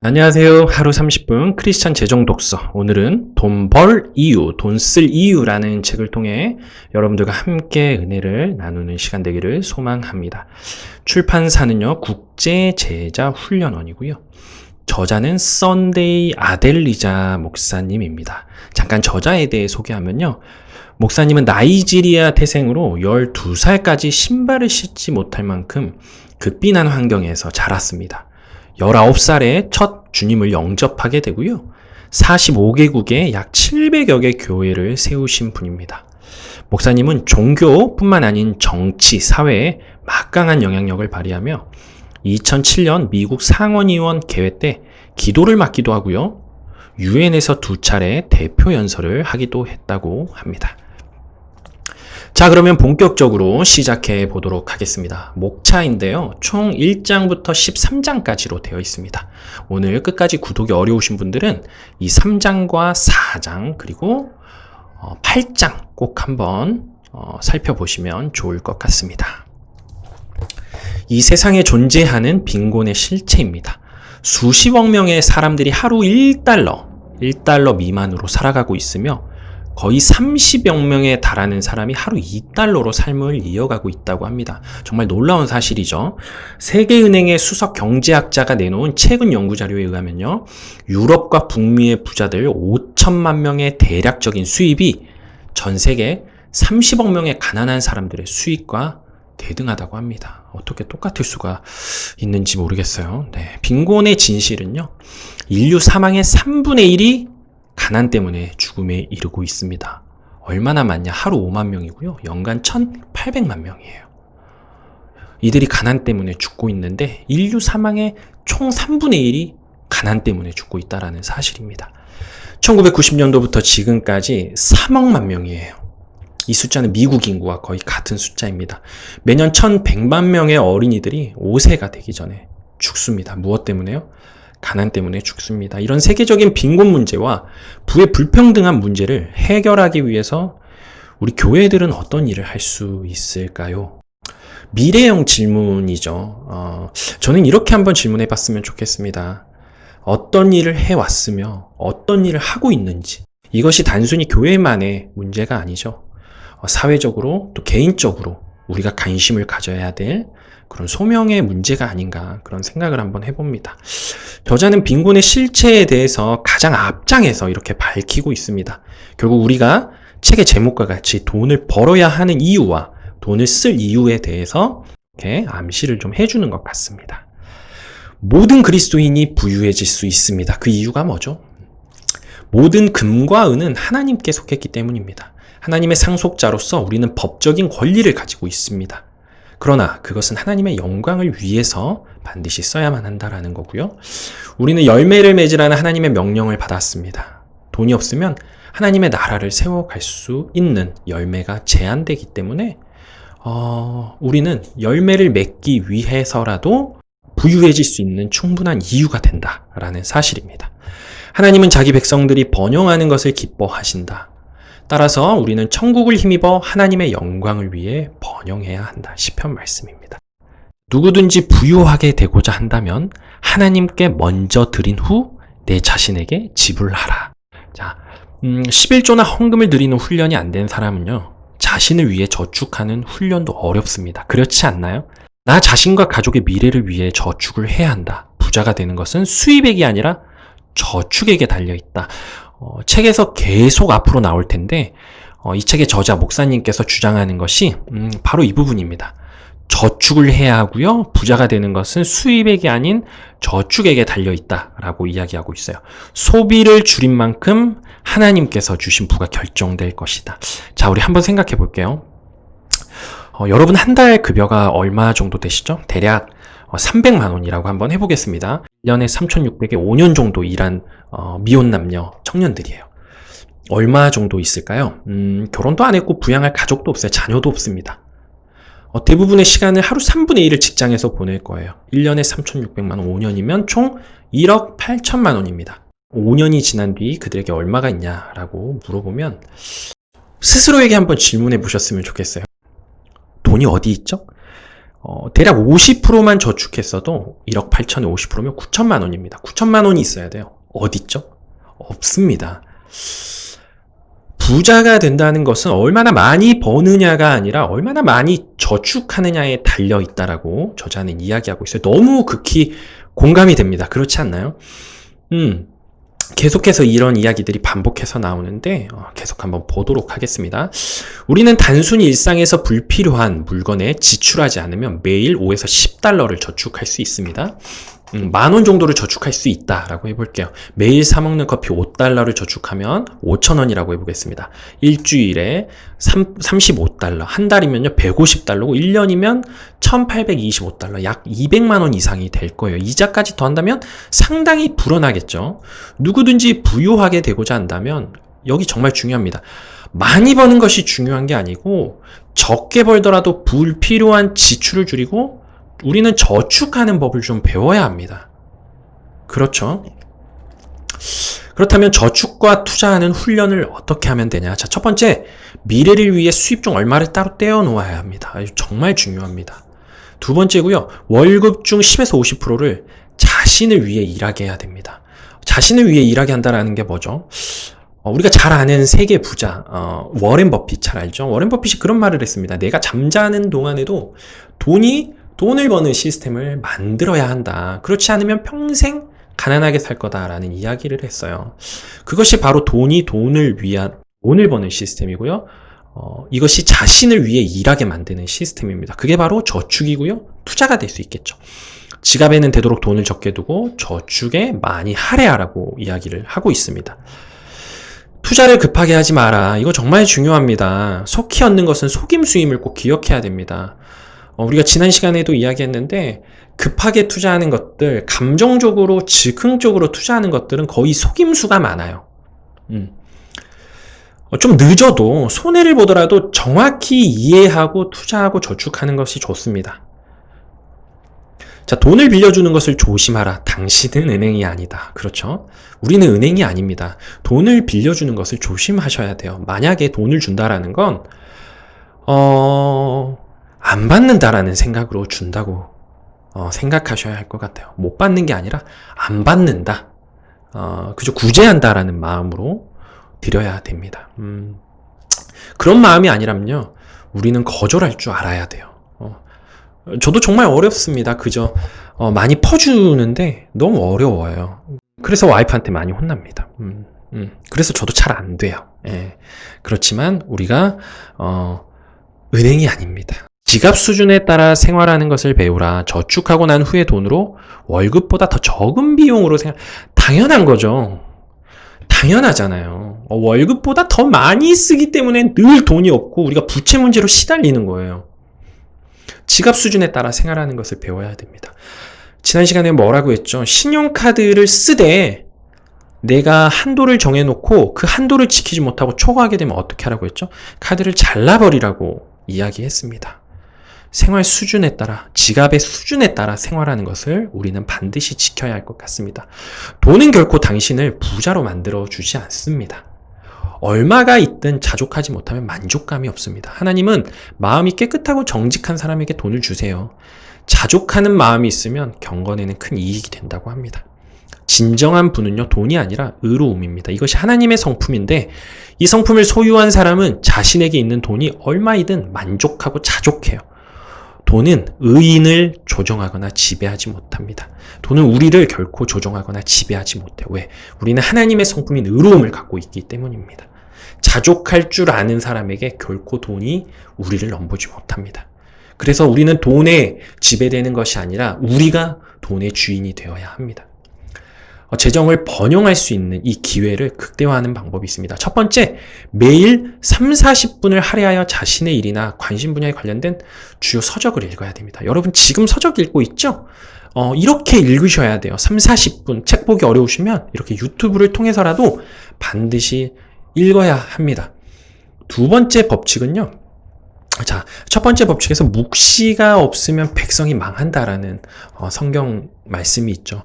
안녕하세요. 하루 30분 크리스천 재정 독서. 오늘은 돈 벌 이유, 돈 쓸 이유라는 책을 통해 여러분들과 함께 은혜를 나누는 시간 되기를 소망합니다. 출판사는요, 국제제자훈련원이고요. 저자는 썬데이 아델리자 목사님입니다. 잠깐 저자에 대해 소개하면요. 목사님은 나이지리아 태생으로 12살까지 신발을 신지 못할 만큼 극빈한 환경에서 자랐습니다. 19살에 첫 주님을 영접하게 되고요. 45개국에 약 700여 개 교회를 세우신 분입니다. 목사님은 종교뿐만 아닌 정치, 사회에 막강한 영향력을 발휘하며 2007년 미국 상원의원 개회 때 기도를 맡기도 하고요. 유엔에서 2차례 대표 연설을 하기도 했다고 합니다. 자, 그러면 본격적으로 시작해 보도록 하겠습니다. 목차인데요. 총 1장부터 13장까지로 되어 있습니다. 오늘 끝까지 구독이 어려우신 분들은 이 3장과 4장 그리고 8장 꼭 한번 살펴보시면 좋을 것 같습니다. 이 세상에 존재하는 빈곤의 실체입니다. 수십억 명의 사람들이 하루 1달러 미만으로 살아가고 있으며 거의 30여 명에 달하는 사람이 하루 2달러로 삶을 이어가고 있다고 합니다. 정말 놀라운 사실이죠. 세계은행의 수석 경제학자가 내놓은 최근 연구자료에 의하면요. 유럽과 북미의 부자들 5천만 명의 대략적인 수입이 전 세계 30억 명의 가난한 사람들의 수입과 대등하다고 합니다. 어떻게 똑같을 수가 있는지 모르겠어요. 네, 빈곤의 진실은요. 인류 사망의 3분의 1이 가난 때문에 죽음에 이르고 있습니다. 얼마나 많냐? 하루 5만 명이고요. 연간 1,800만 명이에요. 이들이 가난 때문에 죽고 있는데 인류 사망의 총 3분의 1이 가난 때문에 죽고 있다는 사실입니다. 1990년도부터 지금까지 3억만 명이에요. 이 숫자는 미국 인구와 거의 같은 숫자입니다. 매년 1,100만 명의 어린이들이 5세가 되기 전에 죽습니다. 무엇 때문에요? 가난 때문에 죽습니다. 이런 세계적인 빈곤 문제와 부의 불평등한 문제를 해결하기 위해서 우리 교회들은 어떤 일을 할 수 있을까요? 미래형 질문이죠. 저는 이렇게 한번 질문해 봤으면 좋겠습니다. 어떤 일을 해왔으며 어떤 일을 하고 있는지. 이것이 단순히 교회만의 문제가 아니죠. 사회적으로 또 개인적으로 우리가 관심을 가져야 될 그런 소명의 문제가 아닌가 그런 생각을 한번 해봅니다. 저자는 빈곤의 실체에 대해서 가장 앞장에서 이렇게 밝히고 있습니다. 결국 우리가 책의 제목과 같이 돈을 벌어야 하는 이유와 돈을 쓸 이유에 대해서 이렇게 암시를 좀 해주는 것 같습니다. 모든 그리스도인이 부유해질 수 있습니다. 그 이유가 뭐죠? 모든 금과 은은 하나님께 속했기 때문입니다. 하나님의 상속자로서 우리는 법적인 권리를 가지고 있습니다. 그러나 그것은 하나님의 영광을 위해서 반드시 써야만 한다라는 거고요. 우리는 열매를 맺으라는 하나님의 명령을 받았습니다. 돈이 없으면 하나님의 나라를 세워갈 수 있는 열매가 제한되기 때문에 우리는 열매를 맺기 위해서라도 부유해질 수 있는 충분한 이유가 된다라는 사실입니다. 하나님은 자기 백성들이 번영하는 것을 기뻐하신다. 따라서 우리는 천국을 힘입어 하나님의 영광을 위해 번영해야 한다. 시편 말씀입니다. 누구든지 부유하게 되고자 한다면 하나님께 먼저 드린 후 내 자신에게 지불하라. 자, 11조나 헌금을 드리는 훈련이 안 된 사람은요. 자신을 위해 저축하는 훈련도 어렵습니다. 그렇지 않나요? 나 자신과 가족의 미래를 위해 저축을 해야 한다. 부자가 되는 것은 수입액이 아니라 저축액에 달려있다. 책에서 계속 앞으로 나올 텐데 이 책의 저자 목사님께서 주장하는 것이 바로 이 부분입니다. 저축을 해야 하고요. 부자가 되는 것은 수입액이 아닌 저축액에 달려있다라고 이야기하고 있어요. 소비를 줄인 만큼 하나님께서 주신 부가 결정될 것이다. 자, 우리 한번 생각해 볼게요. 여러분 한 달 급여가 얼마 정도 되시죠? 대략 300만 원이라고 한번 해보겠습니다. 1년에 3,600에 5년 정도 일한 미혼 남녀 청년들이에요. 얼마 정도 있을까요? 결혼도 안 했고 부양할 가족도 없어요. 자녀도 없습니다. 대부분의 시간을 하루 3분의 1을 직장에서 보낼 거예요. 1년에 3,600만 원, 5년이면 총 1억 8천만 원입니다. 5년이 지난 뒤 그들에게 얼마가 있냐라고 물어보면 스스로에게 한번 질문해 보셨으면 좋겠어요. 돈이 어디 있죠? 대략 50%만 저축했어도 1억 8천에 50%면 9천만 원입니다. 9천만 원이 있어야 돼요. 어딨죠? 없습니다. 부자가 된다는 것은 얼마나 많이 버느냐가 아니라 얼마나 많이 저축하느냐에 달려 있다라고 저자는 이야기하고 있어요. 너무 극히 공감이 됩니다. 그렇지 않나요? 계속해서 이런 이야기들이 반복해서 나오는데 계속 한번 보도록 하겠습니다. 우리는 단순히 일상에서 불필요한 물건에 지출하지 않으면 매일 5에서 10달러를 저축할 수 있습니다. 10,000원 정도를 저축할 수 있다라고 해볼게요. 매일 사먹는 커피 5달러를 저축하면 5,000원이라고 해보겠습니다. 일주일에 35달러, 한 달이면요 150달러고 1년이면 1,825달러, 약 200만원 이상이 될 거예요. 이자까지 더한다면 상당히 불어나겠죠. 누구든지 부유하게 되고자 한다면 여기 정말 중요합니다. 많이 버는 것이 중요한 게 아니고 적게 벌더라도 불필요한 지출을 줄이고 우리는 저축하는 법을 좀 배워야 합니다. 그렇죠? 그렇다면 저축과 투자하는 훈련을 어떻게 하면 되냐? 자, 첫 번째, 미래를 위해 수입 중 얼마를 따로 떼어 놓아야 합니다. 정말 중요합니다. 두 번째고요, 월급 중 10에서 50%를 자신을 위해 일하게 해야 됩니다. 자신을 위해 일하게 한다는 게 뭐죠? 우리가 잘 아는 세계 부자, 워렌 버핏 잘 알죠? 워렌 버핏이 그런 말을 했습니다. 내가 잠자는 동안에도 돈을 버는 시스템을 만들어야 한다. 그렇지 않으면 평생 가난하게 살 거다라는 이야기를 했어요. 그것이 바로 돈을 버는 시스템이고요. 이것이 자신을 위해 일하게 만드는 시스템입니다. 그게 바로 저축이고요. 투자가 될 수 있겠죠. 지갑에는 되도록 돈을 적게 두고 저축에 많이 할애하라고 이야기를 하고 있습니다. 투자를 급하게 하지 마라. 이거 정말 중요합니다. 속히 얻는 것은 속임수임을 꼭 기억해야 됩니다. 우리가 지난 시간에도 이야기했는데 급하게 투자하는 것들, 감정적으로 즉흥적으로 투자하는 것들은 거의 속임수가 많아요. 좀 늦어도 손해를 보더라도 정확히 이해하고 투자하고 저축하는 것이 좋습니다. 자, 돈을 빌려주는 것을 조심하라. 당신은 은행이 아니다. 그렇죠? 우리는 은행이 아닙니다. 돈을 빌려주는 것을 조심하셔야 돼요. 만약에 돈을 준다라는 건 안 받는다라는 생각으로 준다고 생각하셔야 할 것 같아요. 못 받는 게 아니라 안 받는다. 그저 구제한다라는 마음으로 드려야 됩니다. 그런 마음이 아니라면요, 우리는 거절할 줄 알아야 돼요. 저도 정말 어렵습니다. 그저 많이 퍼주는데 너무 어려워요. 그래서 와이프한테 많이 혼납니다. 그래서 저도 잘 안 돼요. 예. 그렇지만 우리가 은행이 아닙니다. 지갑 수준에 따라 생활하는 것을 배우라. 저축하고 난 후의 돈으로 월급보다 더 적은 비용으로 당연한 거죠. 당연하잖아요. 월급보다 더 많이 쓰기 때문에 늘 돈이 없고 우리가 부채 문제로 시달리는 거예요. 지갑 수준에 따라 생활하는 것을 배워야 됩니다. 지난 시간에 뭐라고 했죠? 신용카드를 쓰되 내가 한도를 정해놓고 그 한도를 지키지 못하고 초과하게 되면 어떻게 하라고 했죠? 카드를 잘라버리라고 이야기했습니다. 생활 수준에 따라, 지갑의 수준에 따라 생활하는 것을 우리는 반드시 지켜야 할 것 같습니다. 돈은 결코 당신을 부자로 만들어주지 않습니다. 얼마가 있든 자족하지 못하면 만족감이 없습니다. 하나님은 마음이 깨끗하고 정직한 사람에게 돈을 주세요. 자족하는 마음이 있으면 경건에는 큰 이익이 된다고 합니다. 진정한 부는요, 돈이 아니라 의로움입니다. 이것이 하나님의 성품인데 이 성품을 소유한 사람은 자신에게 있는 돈이 얼마이든 만족하고 자족해요. 돈은 의인을 조종하거나 지배하지 못합니다. 돈은 우리를 결코 조종하거나 지배하지 못해요. 왜? 우리는 하나님의 성품인 의로움을 갖고 있기 때문입니다. 자족할 줄 아는 사람에게 결코 돈이 우리를 넘보지 못합니다. 그래서 우리는 돈에 지배되는 것이 아니라 우리가 돈의 주인이 되어야 합니다. 재정을 번영할 수 있는 이 기회를 극대화하는 방법이 있습니다. 첫 번째, 매일 30-40분을 할애하여 자신의 일이나 관심 분야에 관련된 주요 서적을 읽어야 됩니다. 여러분 지금 서적 읽고 있죠? 이렇게 읽으셔야 돼요. 30-40분, 책 보기 어려우시면 이렇게 유튜브를 통해서라도 반드시 읽어야 합니다. 두 번째 법칙은요. 자, 첫 번째 법칙에서 묵시가 없으면 백성이 망한다라는 성경 말씀이 있죠.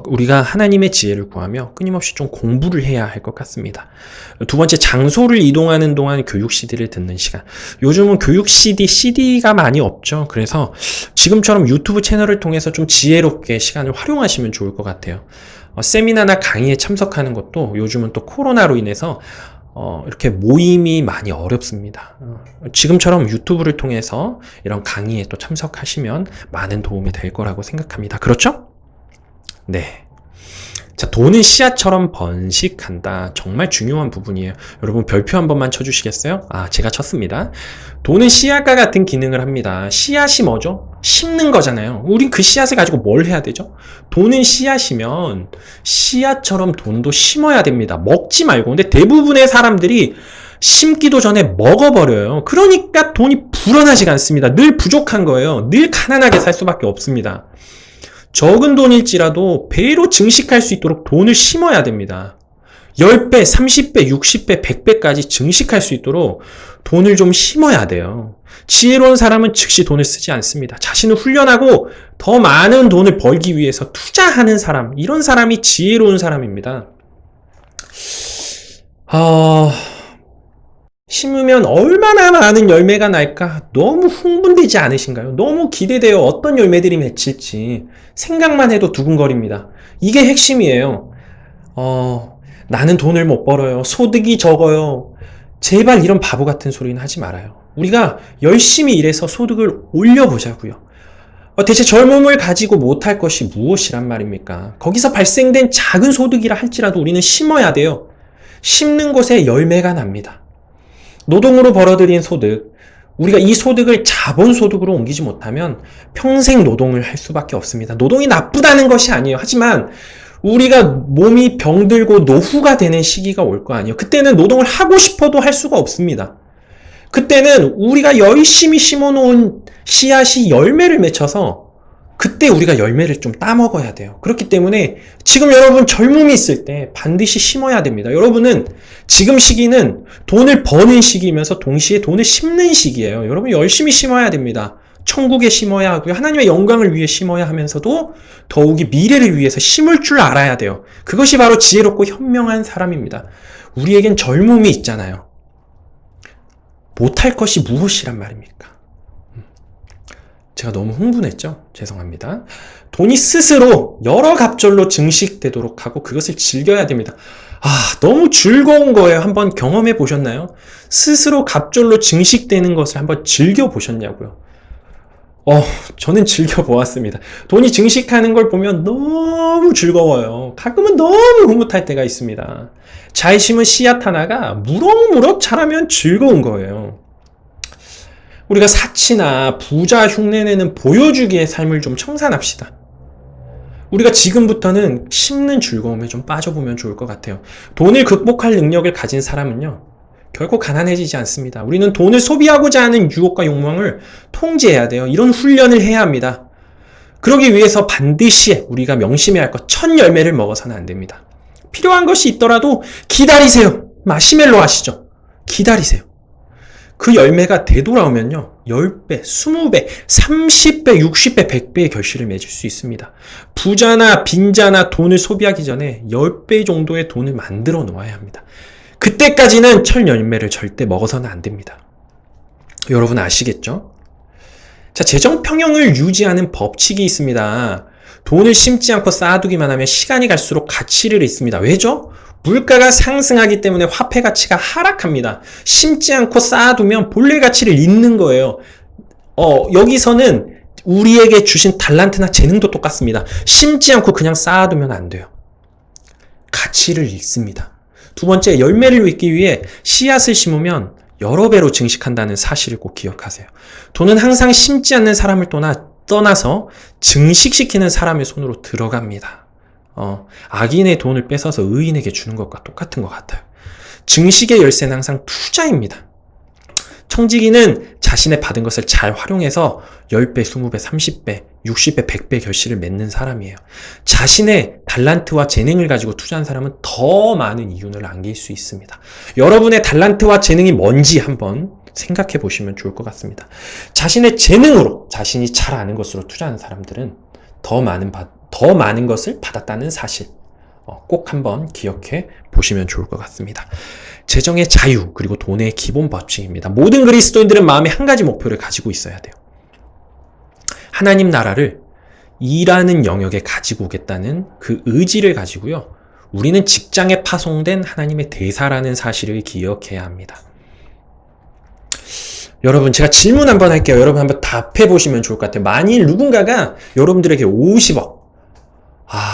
우리가 하나님의 지혜를 구하며 끊임없이 좀 공부를 해야 할 것 같습니다. 두 번째, 장소를 이동하는 동안 교육 CD를 듣는 시간. 요즘은 교육 CD가 많이 없죠. 그래서 지금처럼 유튜브 채널을 통해서 좀 지혜롭게 시간을 활용하시면 좋을 것 같아요. 세미나나 강의에 참석하는 것도 요즘은 또 코로나로 인해서 이렇게 모임이 많이 어렵습니다. 지금처럼 유튜브를 통해서 이런 강의에 또 참석하시면 많은 도움이 될 거라고 생각합니다. 그렇죠? 네. 자, 돈은 씨앗처럼 번식한다. 정말 중요한 부분이에요. 여러분 별표 한 번만 쳐주시겠어요? 제가 쳤습니다. 돈은 씨앗과 같은 기능을 합니다. 씨앗이 뭐죠? 심는 거잖아요. 우린 그 씨앗을 가지고 뭘 해야 되죠? 돈은 씨앗이면 씨앗처럼 돈도 심어야 됩니다. 먹지 말고. 근데 대부분의 사람들이 심기도 전에 먹어버려요. 그러니까 돈이 불어나지가 않습니다. 늘 부족한 거예요. 늘 가난하게 살 수밖에 없습니다. 적은 돈일지라도 배로 증식할 수 있도록 돈을 심어야 됩니다. 10배, 30배, 60배, 100배까지 증식할 수 있도록 돈을 좀 심어야 돼요. 지혜로운 사람은 즉시 돈을 쓰지 않습니다. 자신을 훈련하고 더 많은 돈을 벌기 위해서 투자하는 사람, 이런 사람이 지혜로운 사람입니다. 심으면 얼마나 많은 열매가 날까 너무 흥분되지 않으신가요? 너무 기대되어 어떤 열매들이 맺힐지 생각만 해도 두근거립니다. 이게 핵심이에요. 나는 돈을 못 벌어요. 소득이 적어요. 제발 이런 바보 같은 소리는 하지 말아요. 우리가 열심히 일해서 소득을 올려보자고요. 대체 젊음을 가지고 못할 것이 무엇이란 말입니까? 거기서 발생된 작은 소득이라 할지라도 우리는 심어야 돼요. 심는 곳에 열매가 납니다. 노동으로 벌어들인 소득, 우리가 이 소득을 자본소득으로 옮기지 못하면 평생 노동을 할 수밖에 없습니다. 노동이 나쁘다는 것이 아니에요. 하지만 우리가 몸이 병들고 노후가 되는 시기가 올 거 아니에요. 그때는 노동을 하고 싶어도 할 수가 없습니다. 그때는 우리가 열심히 심어놓은 씨앗이 열매를 맺혀서 그때 우리가 열매를 좀 따먹어야 돼요. 그렇기 때문에 지금 여러분 젊음이 있을 때 반드시 심어야 됩니다. 여러분은 지금 시기는 돈을 버는 시기이면서 동시에 돈을 심는 시기예요. 여러분 열심히 심어야 됩니다. 천국에 심어야 하고요. 하나님의 영광을 위해 심어야 하면서도 더욱이 미래를 위해서 심을 줄 알아야 돼요. 그것이 바로 지혜롭고 현명한 사람입니다. 우리에겐 젊음이 있잖아요. 못할 것이 무엇이란 말입니까? 제가 너무 흥분했죠? 죄송합니다. 돈이 스스로 여러 갑절로 증식되도록 하고 그것을 즐겨야 됩니다. 너무 즐거운 거예요. 한번 경험해 보셨나요? 스스로 갑절로 증식되는 것을 한번 즐겨 보셨냐고요? 저는 즐겨보았습니다. 돈이 증식하는 걸 보면 너무 즐거워요. 가끔은 너무 흐뭇할 때가 있습니다. 잘 심은 씨앗 하나가 무럭무럭 자라면 즐거운 거예요. 우리가 사치나 부자 흉내내는 보여주기의 삶을 좀 청산합시다. 우리가 지금부터는 심는 즐거움에 좀 빠져보면 좋을 것 같아요. 돈을 극복할 능력을 가진 사람은요, 결코 가난해지지 않습니다. 우리는 돈을 소비하고자 하는 유혹과 욕망을 통제해야 돼요. 이런 훈련을 해야 합니다. 그러기 위해서 반드시 우리가 명심해야 할 것, 첫 열매를 먹어서는 안 됩니다. 필요한 것이 있더라도 기다리세요. 마시멜로 하시죠. 기다리세요. 그 열매가 되돌아오면요, 10배, 20배, 30배, 60배, 100배의 결실을 맺을 수 있습니다. 부자나 빈자나 돈을 소비하기 전에 10배 정도의 돈을 만들어 놓아야 합니다. 그때까지는 첫 열매를 절대 먹어서는 안 됩니다. 여러분 아시겠죠? 자, 재정 평형을 유지하는 법칙이 있습니다. 돈을 심지 않고 쌓아두기만 하면 시간이 갈수록 가치를 잃습니다. 왜죠? 물가가 상승하기 때문에 화폐 가치가 하락합니다. 심지 않고 쌓아두면 본래 가치를 잃는 거예요. 여기서는 우리에게 주신 달란트나 재능도 똑같습니다. 심지 않고 그냥 쌓아두면 안 돼요. 가치를 잃습니다. 두 번째, 열매를 맺기 위해 씨앗을 심으면 여러 배로 증식한다는 사실을 꼭 기억하세요. 돈은 항상 심지 않는 사람을 떠나서 증식시키는 사람의 손으로 들어갑니다. 악인의 돈을 뺏어서 의인에게 주는 것과 똑같은 것 같아요. 증식의 열쇠는 항상 투자입니다. 청지기는 자신의 받은 것을 잘 활용해서 10배, 20배, 30배, 60배, 100배 결실을 맺는 사람이에요. 자신의 달란트와 재능을 가지고 투자한 사람은 더 많은 이윤을 안길 수 있습니다. 여러분의 달란트와 재능이 뭔지 한번 생각해 보시면 좋을 것 같습니다. 자신의 재능으로, 자신이 잘 아는 것으로 투자하는 사람들은 더 많은 더 많은 것을 받았다는 사실. 꼭 한번 기억해 보시면 좋을 것 같습니다. 재정의 자유, 그리고 돈의 기본 법칙입니다. 모든 그리스도인들은 마음에 한 가지 목표를 가지고 있어야 돼요. 하나님 나라를 일하는 영역에 가지고 오겠다는 그 의지를 가지고요. 우리는 직장에 파송된 하나님의 대사라는 사실을 기억해야 합니다. 여러분, 제가 질문 한번 할게요. 여러분 한번 답해 보시면 좋을 것 같아요. 만일 누군가가 여러분들에게 50억,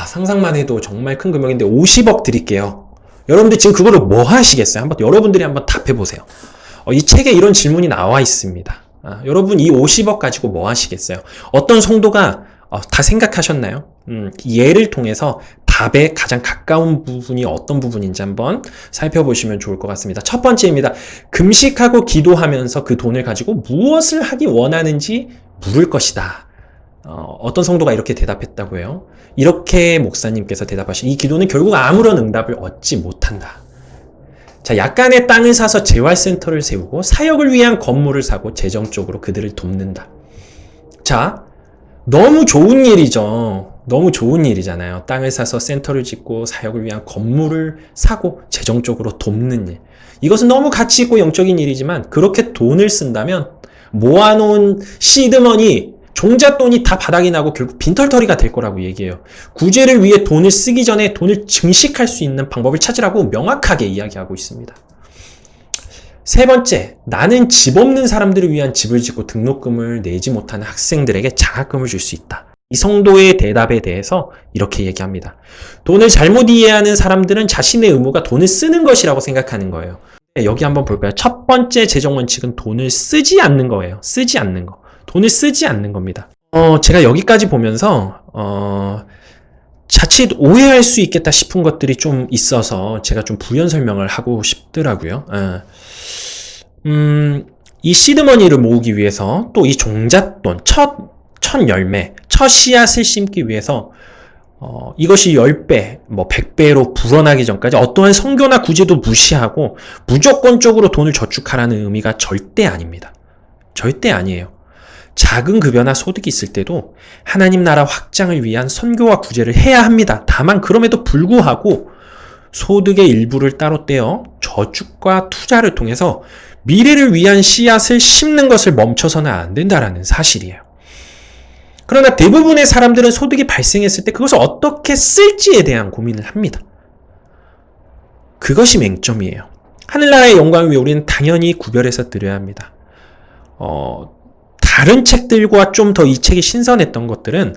상상만 해도 정말 큰 금액인데 50억 드릴게요. 여러분들 지금 그거를 뭐 하시겠어요? 한번 여러분들이 한번 답해 보세요. 이 책에 이런 질문이 나와 있습니다. 여러분 이 50억 가지고 뭐 하시겠어요? 어떤 성도가 다 생각하셨나요? 예를 통해서 답에 가장 가까운 부분이 어떤 부분인지 한번 살펴보시면 좋을 것 같습니다. 첫 번째입니다. 금식하고 기도하면서 그 돈을 가지고 무엇을 하기 원하는지 물을 것이다. 어떤 성도가 이렇게 대답했다고 해요. 이렇게 목사님께서 대답하신 이 기도는 결국 아무런 응답을 얻지 못한다. 자, 약간의 땅을 사서 재활센터를 세우고 사역을 위한 건물을 사고 재정적으로 그들을 돕는다. 자, 너무 좋은 일이죠. 너무 좋은 일이잖아요. 땅을 사서 센터를 짓고 사역을 위한 건물을 사고 재정적으로 돕는 일. 이것은 너무 가치 있고 영적인 일이지만 그렇게 돈을 쓴다면 모아놓은 시드머니, 종잣돈이 다 바닥이 나고 결국 빈털터리가 될 거라고 얘기해요. 구제를 위해 돈을 쓰기 전에 돈을 증식할 수 있는 방법을 찾으라고 명확하게 이야기하고 있습니다. 세 번째, 나는 집 없는 사람들을 위한 집을 짓고 등록금을 내지 못하는 학생들에게 장학금을 줄 수 있다. 이 성도의 대답에 대해서 이렇게 얘기합니다. 돈을 잘못 이해하는 사람들은 자신의 의무가 돈을 쓰는 것이라고 생각하는 거예요. 여기 한번 볼까요? 첫 번째 재정 원칙은 돈을 쓰지 않는 거예요. 쓰지 않는 거. 돈을 쓰지 않는 겁니다. 제가 여기까지 보면서 자칫 오해할 수 있겠다 싶은 것들이 좀 있어서 제가 좀 부연 설명을 하고 싶더라고요. 이 시드머니를 모으기 위해서 또 이 종잣돈, 첫 열매, 첫 씨앗을 심기 위해서 이것이 10배, 100배로 불어나기 전까지 어떠한 선교나 구제도 무시하고 무조건적으로 돈을 저축하라는 의미가 절대 아닙니다. 절대 아니에요. 작은 급여나 소득이 있을 때도 하나님 나라 확장을 위한 선교와 구제를 해야 합니다. 다만 그럼에도 불구하고 소득의 일부를 따로 떼어 저축과 투자를 통해서 미래를 위한 씨앗을 심는 것을 멈춰서는 안 된다라는 사실이에요. 그러나 대부분의 사람들은 소득이 발생했을 때 그것을 어떻게 쓸지에 대한 고민을 합니다. 그것이 맹점이에요. 하늘나라의 영광을 위해 우리는 당연히 구별해서 드려야 합니다. 다른 책들과 좀 더 이 책이 신선했던 것들은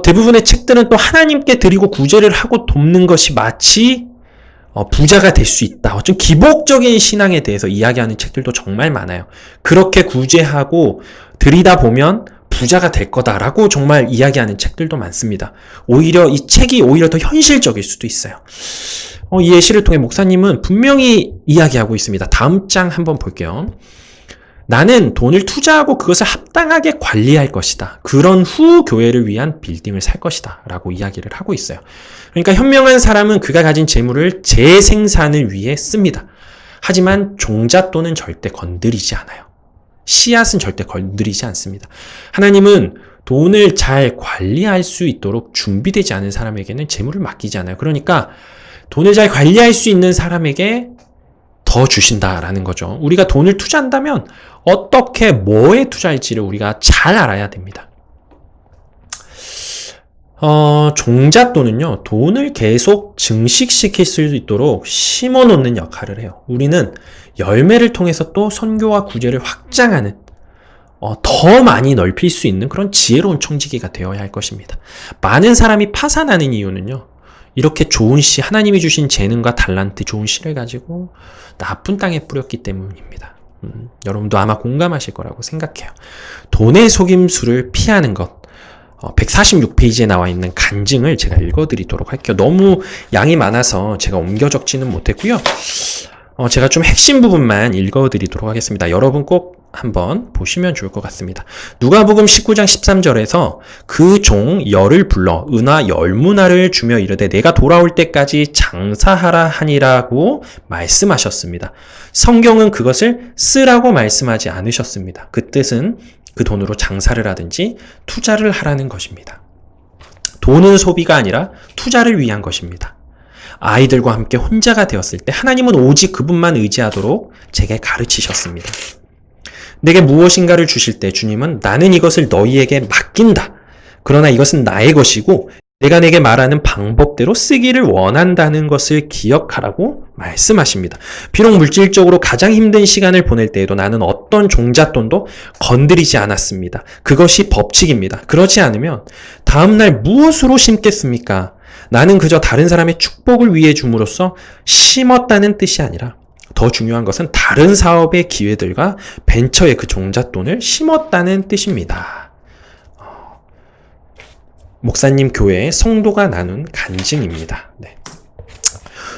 대부분의 책들은 또 하나님께 드리고 구제를 하고 돕는 것이 마치 부자가 될 수 있다. 좀 기복적인 신앙에 대해서 이야기하는 책들도 정말 많아요. 그렇게 구제하고 드리다 보면 부자가 될 거다라고 정말 이야기하는 책들도 많습니다. 오히려 이 책이 오히려 더 현실적일 수도 있어요. 이 예시를 통해 목사님은 분명히 이야기하고 있습니다. 다음 장 한번 볼게요. 나는 돈을 투자하고 그것을 합당하게 관리할 것이다. 그런 후 교회를 위한 빌딩을 살 것이다. 라고 이야기를 하고 있어요. 그러니까 현명한 사람은 그가 가진 재물을 재생산을 위해 씁니다. 하지만 종잣돈은 절대 건드리지 않아요. 씨앗은 절대 건드리지 않습니다. 하나님은 돈을 잘 관리할 수 있도록 준비되지 않은 사람에게는 재물을 맡기지 않아요. 그러니까 돈을 잘 관리할 수 있는 사람에게 더 주신다라는 거죠. 우리가 돈을 투자한다면 어떻게 뭐에 투자할지를 우리가 잘 알아야 됩니다. 종잣돈은요, 돈을 계속 증식시킬 수 있도록 심어놓는 역할을 해요. 우리는 열매를 통해서 또 선교와 구제를 확장하는, 더 많이 넓힐 수 있는 그런 지혜로운 청지기가 되어야 할 것입니다. 많은 사람이 파산하는 이유는요, 이렇게 좋은 씨, 하나님이 주신 재능과 달란트, 좋은 씨를 가지고 나쁜 땅에 뿌렸기 때문입니다. 여러분도 아마 공감하실 거라고 생각해요. 돈의 속임수를 피하는 것. 146페이지에 나와 있는 간증을 제가 읽어드리도록 할게요. 너무 양이 많아서 제가 옮겨 적지는 못했고요. 제가 좀 핵심 부분만 읽어드리도록 하겠습니다. 여러분 꼭 한번 보시면 좋을 것 같습니다. 누가복음 19장 13절에서 그 종 열을 불러 은화 10문화를 주며 이르되 내가 돌아올 때까지 장사하라 하니라고 말씀하셨습니다. 성경은 그것을 쓰라고 말씀하지 않으셨습니다. 그 뜻은 그 돈으로 장사를 하든지 투자를 하라는 것입니다. 돈은 소비가 아니라 투자를 위한 것입니다. 아이들과 함께 혼자가 되었을 때 하나님은 오직 그분만 의지하도록 제게 가르치셨습니다. 내게 무엇인가를 주실 때 주님은 나는 이것을 너희에게 맡긴다. 그러나 이것은 나의 것이고 내가 내게 말하는 방법대로 쓰기를 원한다는 것을 기억하라고 말씀하십니다. 비록 물질적으로 가장 힘든 시간을 보낼 때에도 나는 어떤 종잣돈도 건드리지 않았습니다. 그것이 법칙입니다. 그렇지 않으면 다음날 무엇으로 심겠습니까? 나는 그저 다른 사람의 축복을 위해 줌으로써 심었다는 뜻이 아니라 더 중요한 것은 다른 사업의 기회들과 벤처의 그 종잣돈을 심었다는 뜻입니다. 목사님 교회의 성도가 나눈 간증입니다. 네.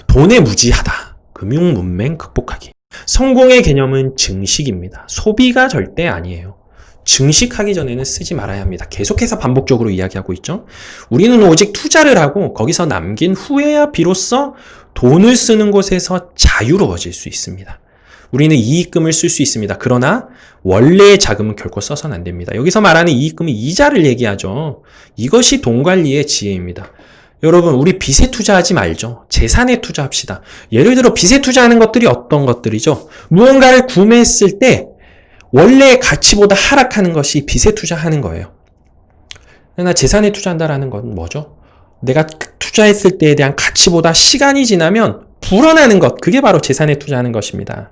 돈에 무지하다. 금융 문맹 극복하기. 성공의 개념은 증식입니다. 소비가 절대 아니에요. 증식하기 전에는 쓰지 말아야 합니다. 계속해서 반복적으로 이야기하고 있죠. 우리는 오직 투자를 하고 거기서 남긴 후에야 비로소 돈을 쓰는 곳에서 자유로워질 수 있습니다. 우리는 이익금을 쓸 수 있습니다. 그러나 원래의 자금은 결코 써서는 안 됩니다. 여기서 말하는 이익금은 이자를 얘기하죠. 이것이 돈 관리의 지혜입니다. 여러분, 우리 빚에 투자하지 말죠. 재산에 투자합시다. 예를 들어 빚에 투자하는 것들이 어떤 것들이죠? 무언가를 구매했을 때 원래의 가치보다 하락하는 것이 빚에 투자하는 거예요. 그러나 재산에 투자한다라는 건 뭐죠? 내가 투자했을 때에 대한 가치보다 시간이 지나면 불어나는 것, 그게 바로 재산에 투자하는 것입니다.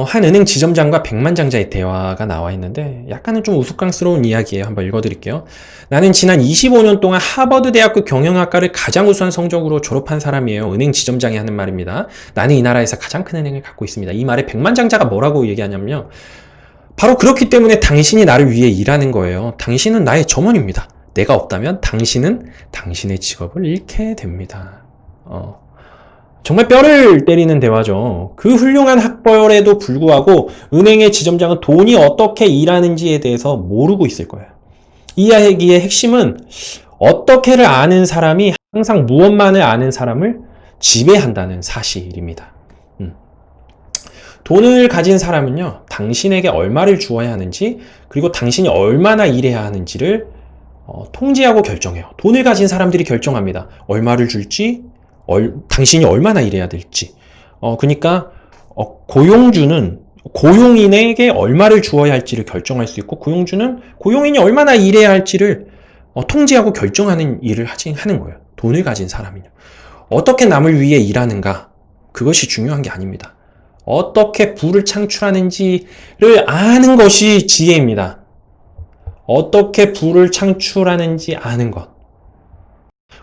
한 은행 지점장과 백만장자의 대화가 나와 있는데 약간은 좀 우스꽝스러운 이야기예요. 한번 읽어드릴게요. 나는 지난 25년 동안 하버드 대학교 경영학과를 가장 우수한 성적으로 졸업한 사람이에요. 은행 지점장이 하는 말입니다. 나는 이 나라에서 가장 큰 은행을 갖고 있습니다. 이 말에 백만장자가 뭐라고 얘기하냐면요. 바로 그렇기 때문에 당신이 나를 위해 일하는 거예요. 당신은 나의 점원입니다. 내가 없다면 당신은 당신의 직업을 잃게 됩니다. 정말 뼈를 때리는 대화죠. 그 훌륭한 학벌에도 불구하고 은행의 지점장은 돈이 어떻게 일하는지에 대해서 모르고 있을 거예요. 이 이야기의 핵심은 어떻게를 아는 사람이 항상 무엇만을 아는 사람을 지배한다는 사실입니다. 돈을 가진 사람은요, 당신에게 얼마를 주어야 하는지, 그리고 당신이 얼마나 일해야 하는지를 통제하고 결정해요. 돈을 가진 사람들이 결정합니다. 얼마를 줄지, 당신이 얼마나 일해야 될지. 그러니까 고용주는 고용인에게 얼마를 주어야 할지를 결정할 수 있고, 고용주는 고용인이 얼마나 일해야 할지를 통제하고 결정하는 일을 하는 거예요. 돈을 가진 사람은요. 어떻게 남을 위해 일하는가? 그것이 중요한 게 아닙니다. 어떻게 부를 창출하는지를 아는 것이 지혜입니다. 어떻게 부를 창출하는지 아는 것.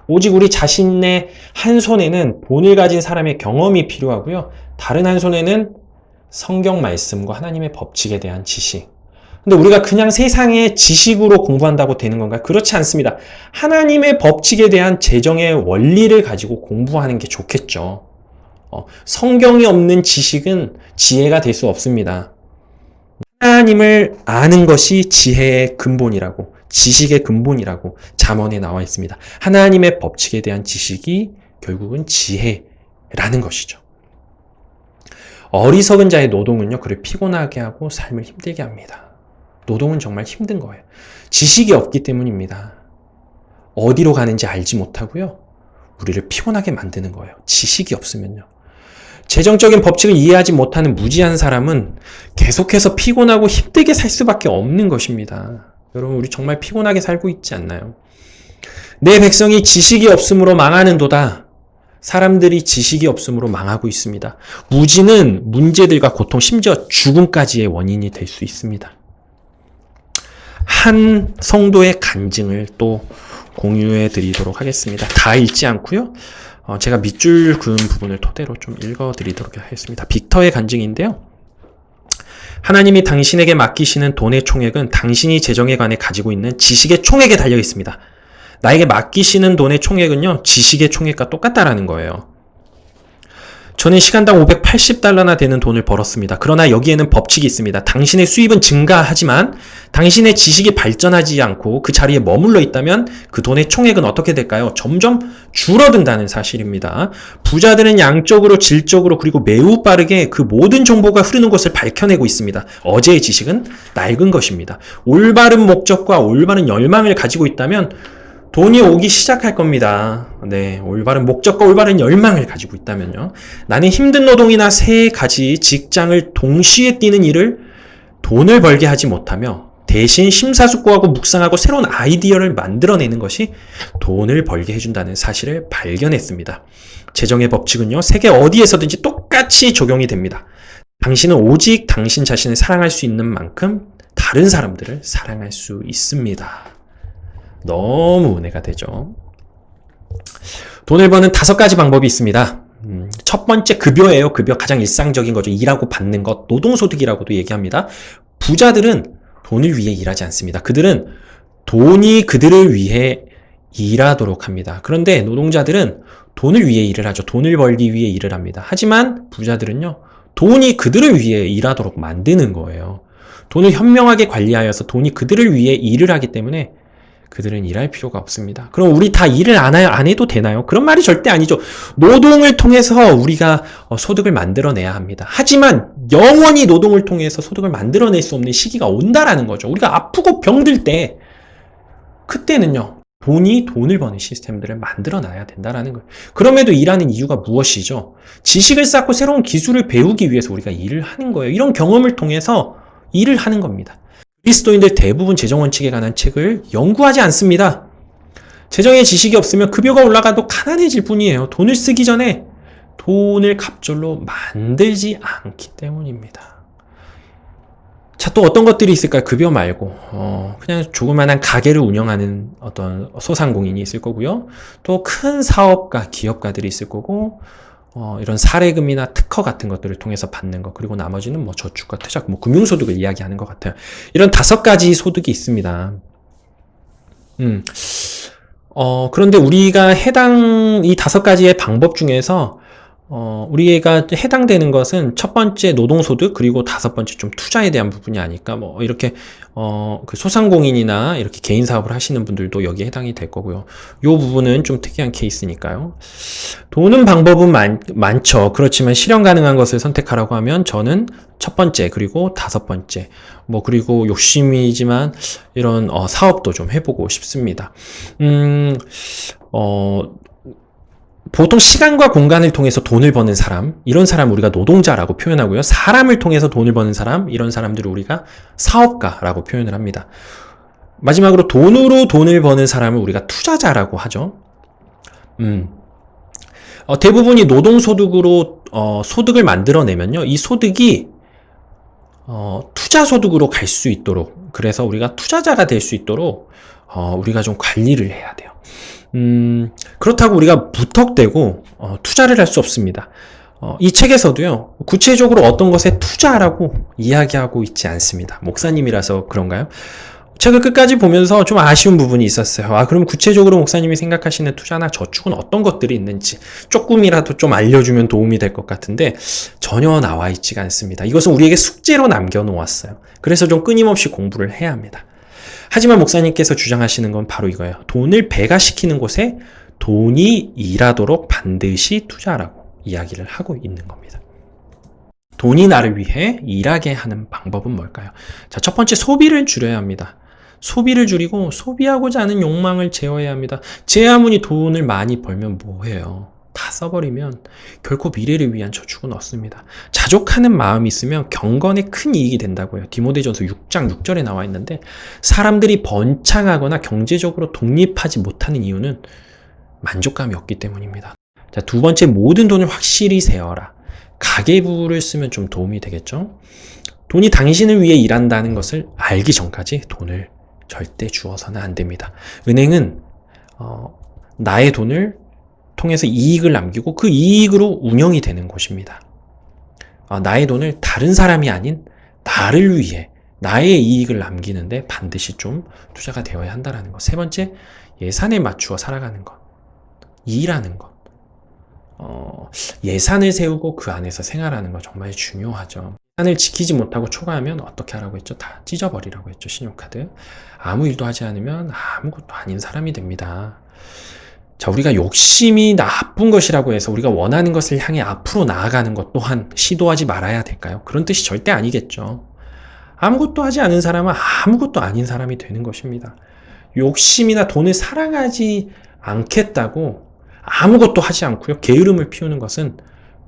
오직 우리 자신의 한 손에는 돈을 가진 사람의 경험이 필요하고요. 다른 한 손에는 성경 말씀과 하나님의 법칙에 대한 지식. 근데 우리가 그냥 세상의 지식으로 공부한다고 되는 건가요? 그렇지 않습니다. 하나님의 법칙에 대한 재정의 원리를 가지고 공부하는 게 좋겠죠. 성경이 없는 지식은 지혜가 될 수 없습니다. 하나님을 아는 것이 지혜의 근본이라고, 지식의 근본이라고 잠언에 나와 있습니다. 하나님의 법칙에 대한 지식이 결국은 지혜라는 것이죠. 어리석은 자의 노동은요, 그를 피곤하게 하고 삶을 힘들게 합니다. 노동은 정말 힘든 거예요. 지식이 없기 때문입니다. 어디로 가는지 알지 못하고요, 우리를 피곤하게 만드는 거예요. 지식이 없으면요. 재정적인 법칙을 이해하지 못하는 무지한 사람은 계속해서 피곤하고 힘들게 살 수밖에 없는 것입니다. 여러분, 우리 정말 피곤하게 살고 있지 않나요? 내 백성이 지식이 없으므로 망하는도다. 사람들이 지식이 없으므로 망하고 있습니다. 무지는 문제들과 고통, 심지어 죽음까지의 원인이 될 수 있습니다. 한 성도의 간증을 또 공유해 드리도록 하겠습니다. 다 읽지 않고요. 제가 밑줄 그은 부분을 토대로 좀 읽어드리도록 하겠습니다. 빅터의 간증인데요. 하나님이 당신에게 맡기시는 돈의 총액은 당신이 재정에 관해 가지고 있는 지식의 총액에 달려 있습니다. 나에게 맡기시는 돈의 총액은요, 지식의 총액과 똑같다라는 거예요. 저는 시간당 580달러나 되는 돈을 벌었습니다. 그러나 여기에는 법칙이 있습니다. 당신의 수입은 증가하지만 당신의 지식이 발전하지 않고 그 자리에 머물러 있다면 그 돈의 총액은 어떻게 될까요? 점점 줄어든다는 사실입니다. 부자들은 양적으로, 질적으로, 그리고 매우 빠르게 그 모든 정보가 흐르는 곳을 밝혀내고 있습니다. 어제의 지식은 낡은 것입니다. 올바른 목적과 올바른 열망을 가지고 있다면 돈이 오기 시작할 겁니다. 네, 올바른 목적과 올바른 열망을 가지고 있다면요. 나는 힘든 노동이나 세 가지 직장을 동시에 뛰는 일을 돈을 벌게 하지 못하며 대신 심사숙고하고 묵상하고 새로운 아이디어를 만들어내는 것이 돈을 벌게 해준다는 사실을 발견했습니다. 재정의 법칙은요, 세계 어디에서든지 똑같이 적용이 됩니다. 당신은 오직 당신 자신을 사랑할 수 있는 만큼 다른 사람들을 사랑할 수 있습니다. 너무 은혜가 되죠. 돈을 버는 5가지 방법이 있습니다. 첫 번째 급여예요. 급여 가장 일상적인 거죠. 일하고 받는 것, 노동소득이라고도 얘기합니다. 부자들은 돈을 위해 일하지 않습니다. 그들은 돈이 그들을 위해 일하도록 합니다. 그런데 노동자들은 돈을 위해 일을 하죠. 돈을 벌기 위해 일을 합니다. 하지만 부자들은요, 돈이 그들을 위해 일하도록 만드는 거예요. 돈을 현명하게 관리하여서 돈이 그들을 위해 일을 하기 때문에 그들은 일할 필요가 없습니다. 그럼 우리 다 일을 안 해도 되나요? 그런 말이 절대 아니죠. 노동을 통해서 우리가 소득을 만들어내야 합니다. 하지만 영원히 노동을 통해서 소득을 만들어낼 수 없는 시기가 온다라는 거죠. 우리가 아프고 병들 때, 그때는요, 돈이 돈을 버는 시스템들을 만들어놔야 된다라는 거예요. 그럼에도 일하는 이유가 무엇이죠? 지식을 쌓고 새로운 기술을 배우기 위해서 우리가 일을 하는 거예요. 이런 경험을 통해서 일을 하는 겁니다. 그리스도인들 대부분 재정 원칙에 관한 책을 연구하지 않습니다. 재정의 지식이 없으면 급여가 올라가도 가난해질 뿐이에요. 돈을 쓰기 전에 돈을 갑절로 만들지 않기 때문입니다. 자, 또 어떤 것들이 있을까요? 급여 말고 그냥 조그만한 가게를 운영하는 어떤 소상공인이 있을 거고요. 또 큰 사업가, 기업가들이 있을 거고, 이런 사례금이나 특허 같은 것들을 통해서 받는 것, 그리고 나머지는 뭐 저축과 투자, 뭐 금융소득을 이야기하는 것 같아요. 이런 5가지 소득이 있습니다. 그런데 우리가 이 5가지의 방법 중에서 우리가 해당되는 것은 첫 번째 노동소득, 그리고 5번째 좀 투자에 대한 부분이 아닐까. 뭐 이렇게 그 소상공인이나 이렇게 개인 사업을 하시는 분들도 여기에 해당이 될 거고요. 요 부분은 좀 특이한 케이스니까요. 도는 방법은 많죠. 그렇지만 실현 가능한 것을 선택하라고 하면 저는 첫 번째, 그리고 5번째, 뭐 그리고 욕심이지만 이런 사업도 좀 해보고 싶습니다. 보통 시간과 공간을 통해서 돈을 버는 사람, 이런 사람 우리가 노동자라고 표현하고요. 사람을 통해서 돈을 버는 사람, 이런 사람들을 우리가 사업가라고 표현을 합니다. 마지막으로 돈으로 돈을 버는 사람을 우리가 투자자라고 하죠. 대부분이 노동소득으로 소득을 만들어내면요, 이 소득이 투자소득으로 갈 수 있도록, 그래서 우리가 투자자가 될 수 있도록 우리가 좀 관리를 해야 돼요. 그렇다고 우리가 무턱대고 투자를 할 수 없습니다. 이 책에서도요, 구체적으로 어떤 것에 투자하라고 이야기하고 있지 않습니다. 목사님이라서 그런가요? 책을 끝까지 보면서 좀 아쉬운 부분이 있었어요. 그럼 구체적으로 목사님이 생각하시는 투자나 저축은 어떤 것들이 있는지 조금이라도 좀 알려주면 도움이 될 것 같은데 전혀 나와 있지가 않습니다. 이것은 우리에게 숙제로 남겨놓았어요. 그래서 좀 끊임없이 공부를 해야 합니다. 하지만 목사님께서 주장하시는 건 바로 이거예요. 돈을 배가시키는 곳에 돈이 일하도록 반드시 투자하라고 이야기를 하고 있는 겁니다. 돈이 나를 위해 일하게 하는 방법은 뭘까요? 자, 첫 번째, 소비를 줄여야 합니다. 소비를 줄이고 소비하고자 하는 욕망을 제어해야 합니다. 제 아무리 돈을 많이 벌면 뭐해요? 다 써버리면 결코 미래를 위한 저축은 없습니다. 자족하는 마음이 있으면 경건에 큰 이익이 된다고요. 디모데전서 6장 6절에 나와 있는데, 사람들이 번창하거나 경제적으로 독립하지 못하는 이유는 만족감이 없기 때문입니다. 자, 두 번째, 모든 돈을 확실히 세어라. 가계부를 쓰면 좀 도움이 되겠죠? 돈이 당신을 위해 일한다는 것을 알기 전까지 돈을 절대 주어서는 안 됩니다. 은행은 나의 돈을 통해서 이익을 남기고 그 이익으로 운영이 되는 곳입니다. 나의 돈을 다른 사람이 아닌 나를 위해 나의 이익을 남기는데 반드시 좀 투자가 되어야 한다는 것. 세 번째, 예산에 맞추어 살아가는 것. 일하는 것. 예산을 세우고 그 안에서 생활하는 거 정말 중요하죠. 예산을 지키지 못하고 초과하면 어떻게 하라고 했죠? 다 찢어버리라고 했죠. 신용카드. 아무 일도 하지 않으면 아무것도 아닌 사람이 됩니다. 자, 우리가 욕심이 나쁜 것이라고 해서 우리가 원하는 것을 향해 앞으로 나아가는 것 또한 시도하지 말아야 될까요? 그런 뜻이 절대 아니겠죠. 아무것도 하지 않은 사람은 아무것도 아닌 사람이 되는 것입니다. 욕심이나 돈을 사랑하지 않겠다고 아무것도 하지 않고요. 게으름을 피우는 것은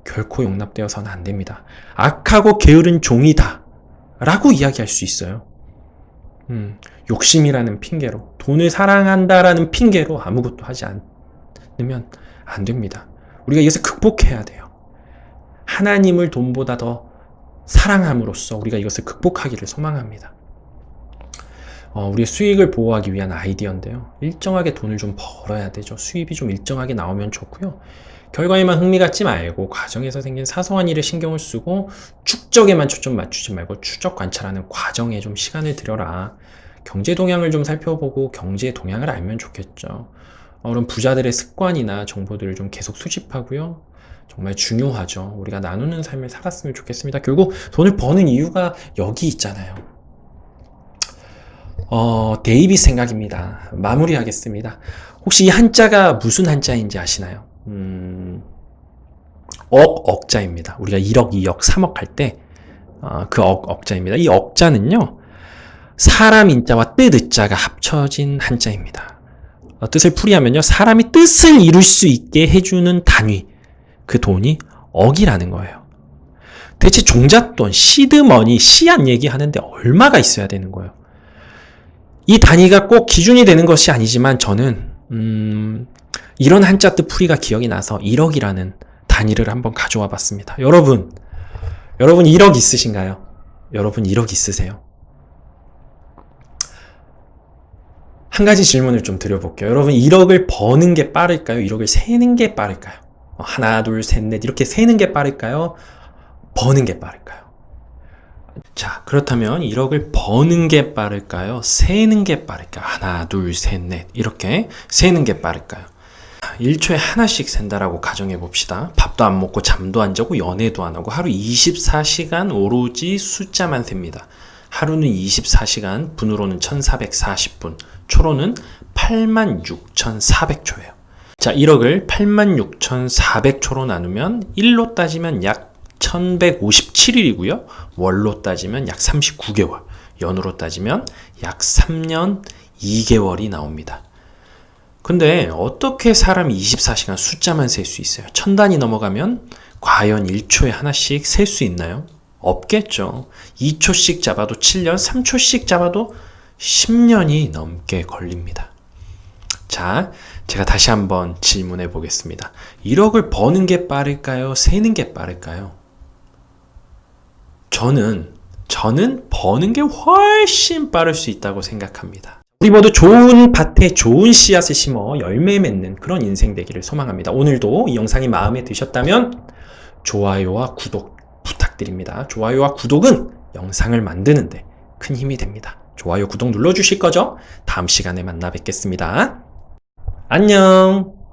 결코 용납되어서는 안 됩니다. 악하고 게으른 종이다 라고 이야기할 수 있어요. 욕심이라는 핑계로, 돈을 사랑한다라는 핑계로 아무것도 하지 않으면 안 됩니다. 우리가 이것을 극복해야 돼요. 하나님을 돈보다 더 사랑함으로써 우리가 이것을 극복하기를 소망합니다. 우리의 수익을 보호하기 위한 아이디어인데요. 일정하게 돈을 좀 벌어야 되죠. 수입이 좀 일정하게 나오면 좋고요. 결과에만 흥미 갖지 말고 과정에서 생긴 사소한 일에 신경을 쓰고 축적에만 초점 맞추지 말고 추적 관찰하는 과정에 좀 시간을 들여라. 경제 동향을 좀 살펴보고 경제 동향을 알면 좋겠죠. 그런 부자들의 습관이나 정보들을 좀 계속 수집하고요. 정말 중요하죠. 우리가 나누는 삶을 살았으면 좋겠습니다. 결국 돈을 버는 이유가 여기 있잖아요. 데이빗 생각입니다. 마무리하겠습니다. 혹시 이 한자가 무슨 한자인지 아시나요? 억자입니다. 우리가 1억, 2억, 3억 할 때 그 억자입니다. 이 억자는요. 사람 인자와 뜻 의자가 합쳐진 한자입니다. 뜻을 풀이하면요. 사람이 뜻을 이룰 수 있게 해주는 단위, 그 돈이 억이라는 거예요. 대체 종잣돈, 시드머니, 씨앗 얘기하는데 얼마가 있어야 되는 거예요? 이 단위가 꼭 기준이 되는 것이 아니지만 저는 이런 한자 뜻 풀이가 기억이 나서 1억이라는 단위를 한번 가져와 봤습니다. 여러분 1억 있으신가요? 여러분 1억 있으세요? 한 가지 질문을 좀 드려볼게요. 여러분 1억을 버는 게 빠를까요? 1억을 세는 게 빠를까요? 하나, 둘, 셋, 넷 이렇게 세는 게 빠를까요? 버는 게 빠를까요? 자, 그렇다면 1억을 버는 게 빠를까요? 세는 게 빠를까요? 하나, 둘, 셋, 넷 이렇게 세는 게 빠를까요? 1초에 하나씩 센다라고 가정해 봅시다. 밥도 안 먹고 잠도 안 자고 연애도 안 하고 하루 24시간 오로지 숫자만 셉니다. 하루는 24시간, 분으로는 1440분, 초로는 86,400초예요. 자, 1억을 86,400초로 나누면 1로 따지면 약 1157일이고요. 월로 따지면 약 39개월, 연으로 따지면 약 3년 2개월이 나옵니다. 근데 어떻게 사람이 24시간 숫자만 셀 수 있어요? 1000단이 넘어가면 과연 1초에 하나씩 셀 수 있나요? 없겠죠. 2초씩 잡아도 7년, 3초씩 잡아도 10년이 넘게 걸립니다. 자, 제가 다시 한번 질문해 보겠습니다. 1억을 버는 게 빠를까요? 세는 게 빠를까요? 저는 버는 게 훨씬 빠를 수 있다고 생각합니다. 우리 모두 좋은 밭에 좋은 씨앗을 심어 열매 맺는 그런 인생 되기를 소망합니다. 오늘도 이 영상이 마음에 드셨다면 좋아요와 구독 부탁드립니다. 좋아요와 구독은 영상을 만드는데 큰 힘이 됩니다. 좋아요, 구독 눌러주실 거죠? 다음 시간에 만나 뵙겠습니다. 안녕!